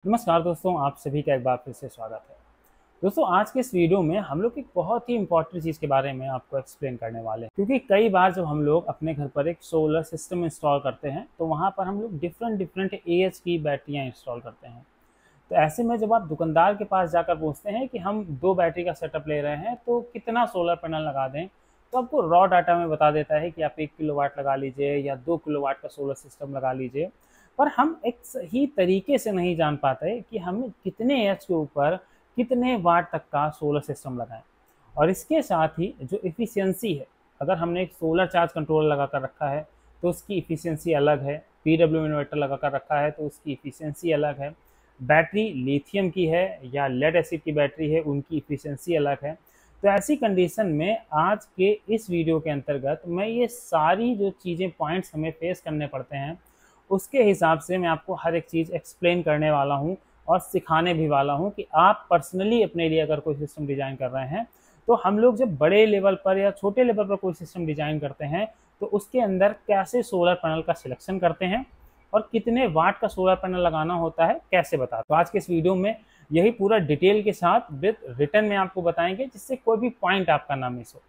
नमस्कार दोस्तों, आप सभी का एक बार फिर से स्वागत है। दोस्तों, आज के इस वीडियो में हम लोग एक बहुत ही इंपॉर्टेंट चीज़ के बारे में आपको एक्सप्लेन करने वाले हैं, क्योंकि कई बार जब हम लोग अपने घर पर एक सोलर सिस्टम इंस्टॉल करते हैं तो वहाँ पर हम लोग डिफरेंट एज की बैटरियाँ इंस्टॉल करते हैं। तो ऐसे में जब आप दुकानदार के पास जाकर पूछते हैं कि हम 2 बैटरी का सेटअप ले रहे हैं तो कितना सोलर पैनल लगा दें, तो आपको रॉ डाटा में बता देता है कि आप 1 किलोवाट लगा लीजिए या 2 किलोवाट का सोलर सिस्टम लगा लीजिए। पर हम एक सही तरीके से नहीं जान पाते कि हमें कितने एच के ऊपर कितने वाट तक का सोलर सिस्टम लगाएं। और इसके साथ ही जो इफ़िशियंसी है, अगर हमने एक सोलर चार्ज कंट्रोलर लगा कर रखा है तो उसकी इफ़िशियंसी अलग है, पीडब्ल्यू इन्वर्टर लगा कर रखा है तो उसकी इफ़िशियंसी अलग है, बैटरी लिथियम की है या लेड एसिड की बैटरी है उनकी इफ़िशियंसी अलग है। तो ऐसी कंडीशन में आज के इस वीडियो के अंतर्गत मैं ये सारी जो चीज़ें पॉइंट्स हमें फेस करने पड़ते हैं उसके हिसाब से मैं आपको हर एक चीज़ एक्सप्लेन करने वाला हूँ और सिखाने भी वाला हूँ कि आप पर्सनली अपने लिए अगर कोई सिस्टम डिज़ाइन कर रहे हैं तो हम लोग जब बड़े लेवल पर या छोटे लेवल पर कोई सिस्टम डिज़ाइन करते हैं तो उसके अंदर कैसे सोलर पैनल का सिलेक्शन करते हैं और कितने वाट का सोलर पैनल लगाना होता है कैसे बता। तो आज के इस वीडियो में यही पूरा डिटेल के साथ विद रिटर्न में आपको बताएंगे, जिससे कोई भी पॉइंट आपका ना मिस हो।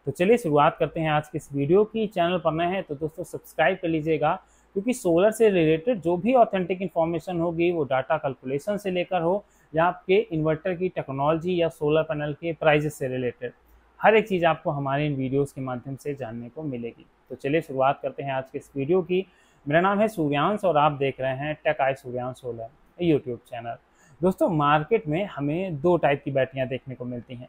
तो चलिए शुरुआत करते हैं आज के इस वीडियो की। चैनल पर नए हैं तो दोस्तों सब्सक्राइब कर लीजिएगा, क्योंकि सोलर से रिलेटेड जो भी ऑथेंटिक इन्फॉर्मेशन होगी वो डाटा कैलकुलेशन से लेकर हो या आपके इन्वर्टर की टेक्नोलॉजी या सोलर पैनल के प्राइजेस से रिलेटेड हर एक चीज़ आपको हमारे इन वीडियोस के माध्यम से जानने को मिलेगी। तो चलिए शुरुआत करते हैं आज के इस वीडियो की। मेरा नाम है सूर्यांश और आप देख रहे हैं Tech I Suryansh Solar YouTube channel. दोस्तों, मार्केट में हमें 2 टाइप की बैटरियाँ देखने को मिलती हैं।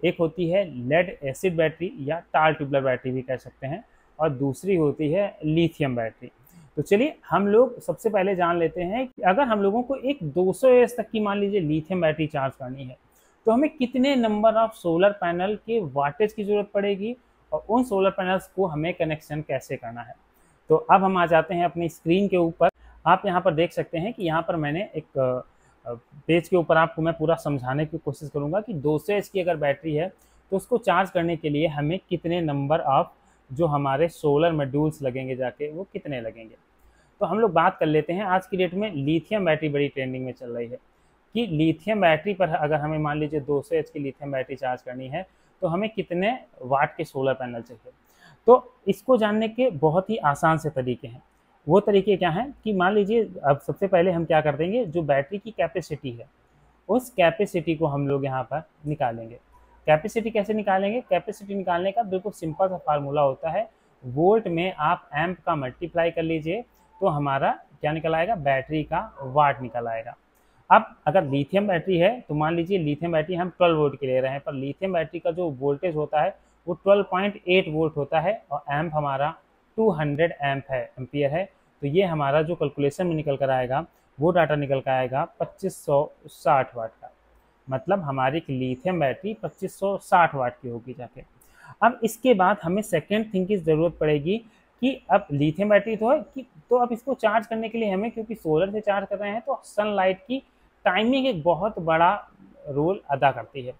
एक होती है लेड एसिड बैटरी या टाल ट्यूबलर बैटरी भी कह सकते हैं, और दूसरी होती है लिथियम बैटरी। तो चलिए हम लोग सबसे पहले जान लेते हैं कि अगर हम लोगों को एक 200 एएच तक की मान लीजिए लिथियम बैटरी चार्ज करनी है तो हमें कितने नंबर ऑफ सोलर पैनल के वाटेज की जरूरत पड़ेगी और उन सोलर पैनल्स को हमें कनेक्शन कैसे करना है। तो अब हम आ जाते हैं अपनी स्क्रीन के ऊपर। आप यहाँ पर देख सकते हैं कि यहाँ पर मैंने एक पेज के ऊपर आपको मैं पूरा समझाने की कोशिश करूँगा कि 200 एच की अगर बैटरी है तो उसको चार्ज करने के लिए हमें कितने नंबर ऑफ जो हमारे सोलर मॉड्यूल्स लगेंगे जाके वो कितने लगेंगे। तो हम लोग बात कर लेते हैं। आज की डेट में लिथियम बैटरी बड़ी ट्रेंडिंग में चल रही है कि लिथियम बैटरी पर अगर हमें मान लीजिए 200 एच की लिथियम बैटरी चार्ज करनी है तो हमें कितने वाट के सोलर पैनल चाहिए। तो इसको जानने के बहुत ही आसान से तरीके हैं। वो तरीके क्या हैं कि मान लीजिए अब सबसे पहले हम क्या कर देंगे, जो बैटरी की कैपेसिटी है उस कैपेसिटी को हम लोग यहाँ पर निकालेंगे। कैपेसिटी कैसे निकालेंगे? कैपेसिटी निकालने का बिल्कुल सिंपल सा फार्मूला होता है, वोल्ट में आप एम्प का मल्टीप्लाई कर लीजिए तो हमारा क्या निकल आएगा, बैटरी का वाट निकल आएगा। अब अगर लिथियम बैटरी है तो मान लीजिए लिथियम बैटरी हम 12 वोल्ट की ले रहे हैं, पर लिथियम बैटरी का जो वोल्टेज होता है वो 12.8 वोल्ट होता है और एम्प हमारा 200 एम्प है, एम्पियर है। तो ये हमारा जो कैलकुलेशन में निकल कर आएगा वो डाटा निकल कर आएगा 2560 वाट का। मतलब हमारी लिथियम बैटरी 2560 वाट की होगी जाके। अब इसके बाद हमें सेकेंड थिंग की ज़रूरत पड़ेगी कि अब लिथियम बैटरी तो है कि तो अब इसको चार्ज करने के लिए हमें, क्योंकि सोलर से चार्ज कर रहे हैं तो सनलाइट की टाइमिंग एक बहुत बड़ा रोल अदा करती है।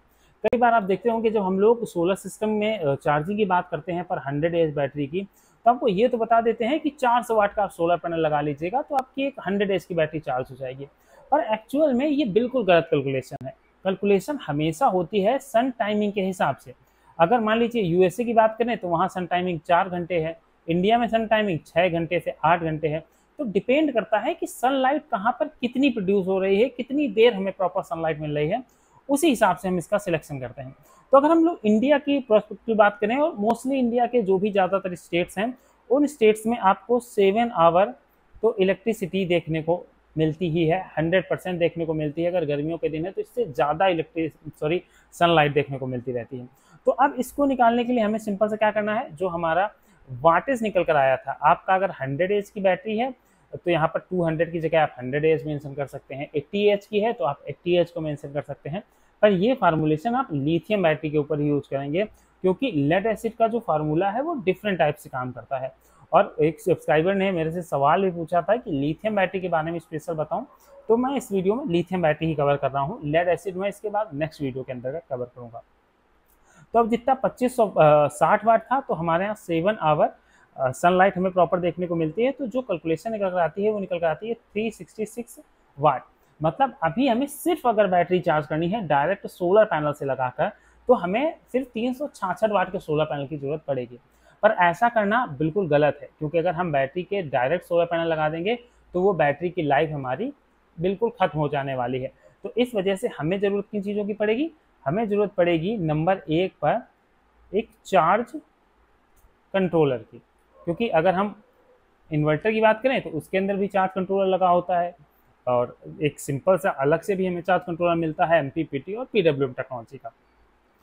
कई बार आप देखते होंगे जब हम लोग सोलर सिस्टम में चार्जिंग की बात करते हैं पर 100 एच बैटरी की, तो आपको ये तो बता देते हैं कि 400 वाट का आप सोलर पैनल लगा लीजिएगा तो आपकी एक 100 एच की बैटरी चार्ज हो जाएगी। पर एक्चुअल में ये बिल्कुल गलत कैलकुलेशन है। कैलकुलेशन हमेशा होती है सन टाइमिंग के हिसाब से। अगर मान लीजिए यूएसए की बात करें तो वहाँ सन टाइमिंग 4 घंटे है, इंडिया में सन टाइमिंग 6 घंटे से 8 घंटे है। तो डिपेंड करता है कि सनलाइट कहाँ पर कितनी प्रोड्यूस हो रही है, कितनी देर हमें प्रॉपर सनलाइट मिल रही है, उसी हिसाब से हम इसका सिलेक्शन करते हैं। तो अगर हम लोग इंडिया की प्रोस्पेक्टिव की बात करें और मोस्टली इंडिया के जो भी ज़्यादातर स्टेट्स हैं उन स्टेट्स में आपको 7 आवर तो इलेक्ट्रिसिटी देखने को मिलती ही है, 100% देखने को मिलती है। अगर गर्मियों के दिन है तो इससे ज़्यादा सनलाइट देखने को मिलती रहती है। तो अब इसको निकालने के लिए हमें सिंपल से क्या करना है, जो हमारा वाटेज निकल कर आया था, आपका अगर 100 एच की बैटरी है तो यहाँ पर 200 की जगह आप 100 एच मेंशन कर सकते हैं, 80 एच की है तो आप 80 एच को मेंशन कर सकते हैं। पर ये फार्मूलेशन आप लिथियम बैटरी के ऊपर ही यूज करेंगे, क्योंकि लेड एसिड का जो फार्मूला है वो डिफरेंट टाइप से काम करता है। और एक सब्सक्राइबर ने मेरे से सवाल भी पूछा था कि लिथियम बैटरी के बारे में स्पेशल बताऊं, तो मैं इस वीडियो में लिथियम बैटरी ही कवर कर रहा हूँ। लेड एसिड में इसके बाद नेक्स्ट वीडियो के अंतर्गत कवर करूंगा। तो अब जितना 2560 वाट था तो हमारे यहाँ 7 आवर सनलाइट हमें प्रॉपर देखने को मिलती है। तो जो कैलकुलेशन निकल कर आती है वो निकल कर आती है 366 वाट। मतलब अभी हमें सिर्फ अगर बैटरी चार्ज करनी है डायरेक्ट सोलर पैनल से लगाकर, तो हमें सिर्फ 366 वाट के सोलर पैनल की जरूरत पड़ेगी। पर ऐसा करना बिल्कुल गलत है, क्योंकि अगर हम बैटरी के डायरेक्ट सोलर पैनल लगा देंगे तो वो बैटरी की लाइफ हमारी बिल्कुल खत्म हो जाने वाली है। तो इस वजह से हमें ज़रूरत किन चीज़ों की पड़ेगी, हमें ज़रूरत पड़ेगी नंबर 1 पर एक चार्ज कंट्रोलर की, क्योंकि अगर हम इन्वर्टर की बात करें तो उसके अंदर भी चार्ज कंट्रोलर लगा होता है, और एक सिंपल सा अलग से भी हमें चार्ज कंट्रोलर मिलता है MPPT और PWM टेक्नोलॉजी का।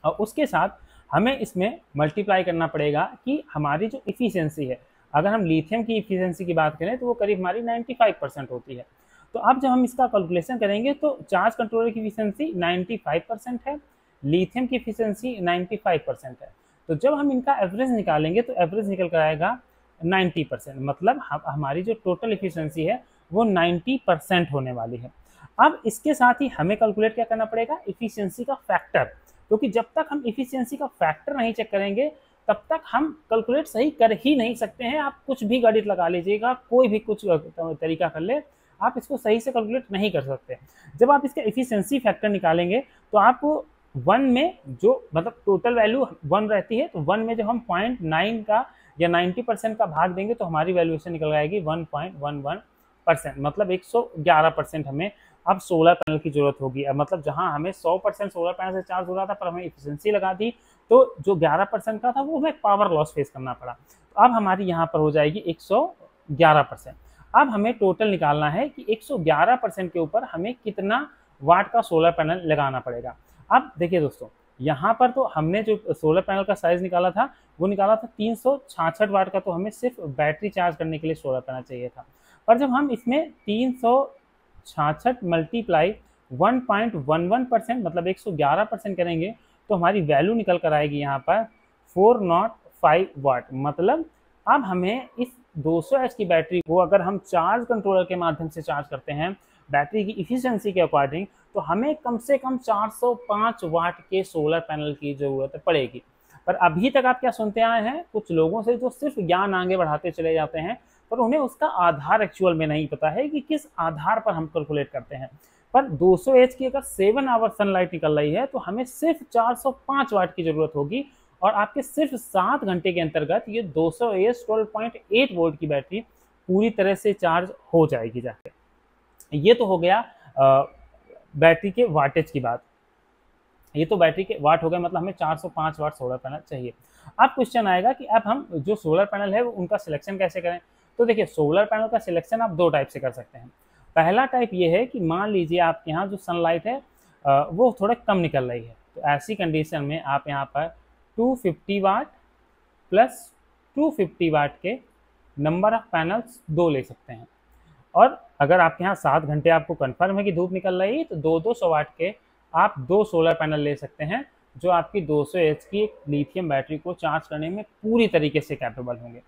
और उसके साथ हमें इसमें मल्टीप्लाई करना पड़ेगा कि हमारी जो इफ़िशियंसी है, अगर हम लिथियम की इफ़िशियंसी की बात करें तो वो करीब हमारी 95% होती है। तो अब जब हम इसका कैलकुलेशन करेंगे तो चार्ज कंट्रोलर की इफ़िशियंसी 95% है, लिथियम की इफ़िशियंसी 95% है। तो जब हम इनका एवरेज निकालेंगे तो एवरेज निकल कर आएगा 90%, मतलब हमारी जो टोटल इफ़िशियंसी है वो 90% होने वाली है। अब इसके साथ ही हमें कैलकुलेट क्या करना पड़ेगा, इफ़िशियंसी का फैक्टर, क्योंकि जब तक हम इफ़िशियंसी का फैक्टर नहीं चेक करेंगे तब तक हम कैलकुलेट सही कर ही नहीं सकते हैं। आप कुछ भी गणित लगा लीजिएगा, कोई भी कुछ तरीका कर ले, आप इसको सही से कैलकुलेट नहीं कर सकते। जब आप इसका इफ़िशियंसी फैक्टर निकालेंगे तो आप 1 में जो मतलब टोटल वैल्यू 1 रहती है, तो 1 में जब हम 0.9 का या 90% का भाग देंगे तो हमारी वैल्यूएशन निकल आएगी 1.11%, मतलब 111% हमें अब सोलर पैनल की जरूरत होगी। अब मतलब जहां हमें 100% सोलर पैनल से चार्ज हो रहा था पर हमें इफिशियंसी लगा दी, तो जो 11% का था वो हमें पावर लॉस फेस करना पड़ा। तो अब हमारी यहाँ पर हो जाएगी 111%। अब हमें टोटल निकालना है कि 111% के ऊपर हमें कितना वाट का सोलर पैनल लगाना पड़ेगा। अब देखिए दोस्तों, यहाँ पर तो हमने जो सोलर पैनल का साइज निकाला था वो निकाला था 366 वाट का, तो हमें सिर्फ बैटरी चार्ज करने के लिए सोलर पैनल चाहिए था। पर जब हम इसमें 366 मल्टीप्लाई 1.11% मतलब 111% करेंगे तो हमारी वैल्यू निकल कर आएगी यहाँ पर 405 वाट। मतलब अब हमें इस 200 H की बैटरी को अगर हम चार्ज कंट्रोलर के माध्यम से चार्ज करते हैं बैटरी की इफिशियंसी के अकॉर्डिंग, तो हमें कम से कम 405 वाट के सोलर पैनल की जरूरत पड़ेगी। पर अभी तक आप क्या सुनते आए हैं कुछ लोगों से जो सिर्फ ज्ञान आगे बढ़ाते चले जाते हैं, पर उन्हें उसका आधार एक्चुअल में नहीं पता है कि किस आधार पर हम कैलकुलेट करते हैं। पर 200 H की अगर 7 आवर सनलाइट निकल रही है तो हमें सिर्फ 405 वाट की जरूरत होगी, और आपके सिर्फ 7 घंटे के अंतर्गत ये 200 H 12.8 वोल्ट की बैटरी पूरी तरह से चार्ज हो जाएगी जाके। ये तो हो गया बैटरी के वाटेज की बात। ये तो बैटरी के वाट हो गए, मतलब हमें 405 वाट सोलर पैनल चाहिए। अब क्वेश्चन आएगा कि अब हम जो सोलर पैनल है उनका सिलेक्शन कैसे करें। तो देखिए, सोलर पैनल का सिलेक्शन आप 2 टाइप से कर सकते हैं। पहला टाइप ये है कि मान लीजिए आपके यहाँ जो सनलाइट है वो थोड़ा कम निकल रही है, तो ऐसी कंडीशन में आप यहाँ पर 250 वाट प्लस 250 वाट के नंबर ऑफ पैनल्स 2 ले सकते हैं। और अगर आपके यहाँ 7 घंटे आपको कन्फर्म है कि धूप निकल रही है तो 200 वाट के आप 2 सोलर पैनल ले सकते हैं, जो आपकी 200 H की लिथियम बैटरी को चार्ज करने में पूरी तरीके से कैपेबल होंगे।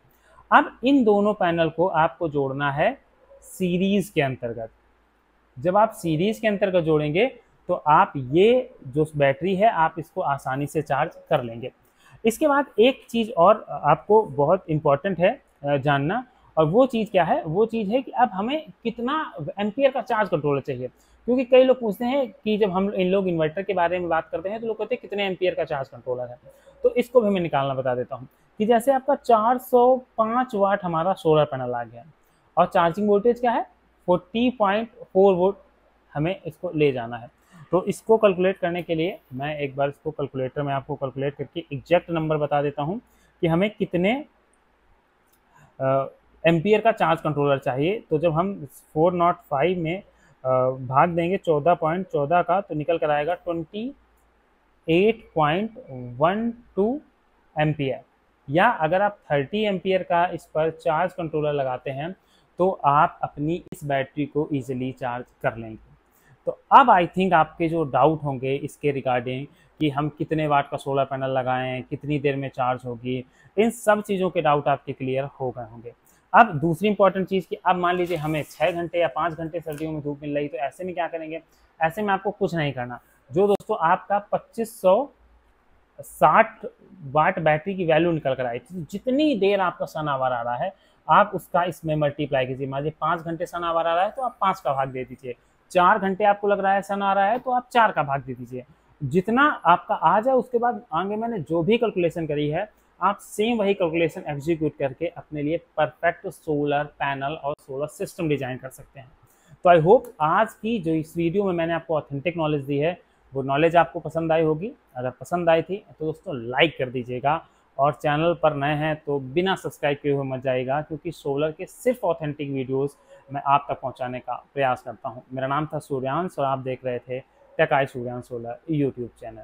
अब इन दोनों पैनल को आपको जोड़ना है सीरीज के अंतर्गत। जब आप सीरीज के अंतर्गत जोड़ेंगे तो आप ये जो बैटरी है आप इसको आसानी से चार्ज कर लेंगे। इसके बाद एक चीज़ और आपको बहुत इम्पॉर्टेंट है जानना, और वो चीज़ क्या है, वो चीज़ है कि अब हमें कितना एम्पियर का चार्ज कंट्रोलर चाहिए। क्योंकि कई लोग पूछते हैं कि जब हम इन लोग इन्वर्टर के बारे में बात करते हैं तो लोग कहते हैं कितने एम्पियर का चार्ज कंट्रोलर है। तो इसको भी मैं निकालना बता देता हूँ कि जैसे आपका 405 वाट हमारा सोलर पैनल आ गया और चार्जिंग वोल्टेज क्या है 40.4 वोल्ट, हमें इसको ले जाना है। तो इसको कैलकुलेट करने के लिए मैं एक बार इसको कैलकुलेटर में आपको कैलकुलेट करके एग्जैक्ट नंबर बता देता हूँ कि हमें कितने एम्पियर का चार्ज कंट्रोलर चाहिए। तो जब हम 405 में भाग देंगे 14.14 का तो निकल कर आएगा 28.12 एम्पियर, या अगर आप 30 एम्पियर का इस पर चार्ज कंट्रोलर लगाते हैं तो आप अपनी इस बैटरी को इजीली चार्ज कर लेंगे। तो अब आई थिंक आपके जो डाउट होंगे इसके रिगार्डिंग कि हम कितने वाट का सोलर पैनल लगाएं, कितनी देर में चार्ज होगी, इन सब चीज़ों के डाउट आपके क्लियर हो गए होंगे। अब दूसरी इंपॉर्टेंट चीज़ कि अब मान लीजिए हमें 6 घंटे या 5 घंटे सर्दियों में धूप मिल रही, तो ऐसे में क्या करेंगे। ऐसे में आपको कुछ नहीं करना, जो दोस्तों आपका 2560 वाट बैटरी की वैल्यू निकल कर आई, जितनी देर आपका सन आवर आ रहा है आप उसका इसमें मल्टीप्लाई कीजिए। मान लीजिए 5 घंटे सन आवर आ रहा है तो आप 5 का भाग दे दीजिए, 4 घंटे आपको लग रहा है सन आ रहा है, तो आप 4 का भाग दे दीजिए। जितना आपका आ जाए उसके बाद आगे मैंने जो भी कैलकुलेशन करी है, आप सेम वही कैलकुलेशन एग्जीक्यूट करके अपने लिए परफेक्ट सोलर पैनल और सोलर सिस्टम डिजाइन कर सकते हैं। तो आई होप आज की जो इस वीडियो में मैंने आपको ऑथेंटिक नॉलेज दी है, वो नॉलेज आपको पसंद आई होगी। अगर पसंद आई थी तो दोस्तों लाइक कर दीजिएगा, और चैनल पर नए हैं तो बिना सब्सक्राइब किए हुए मत जाइएगा, क्योंकि सोलर के सिर्फ ऑथेंटिक वीडियोस मैं आप तक पहुंचाने का प्रयास करता हूं। मेरा नाम था सूर्यांश और आप देख रहे थे Tech I Suryansh Solar YouTube channel.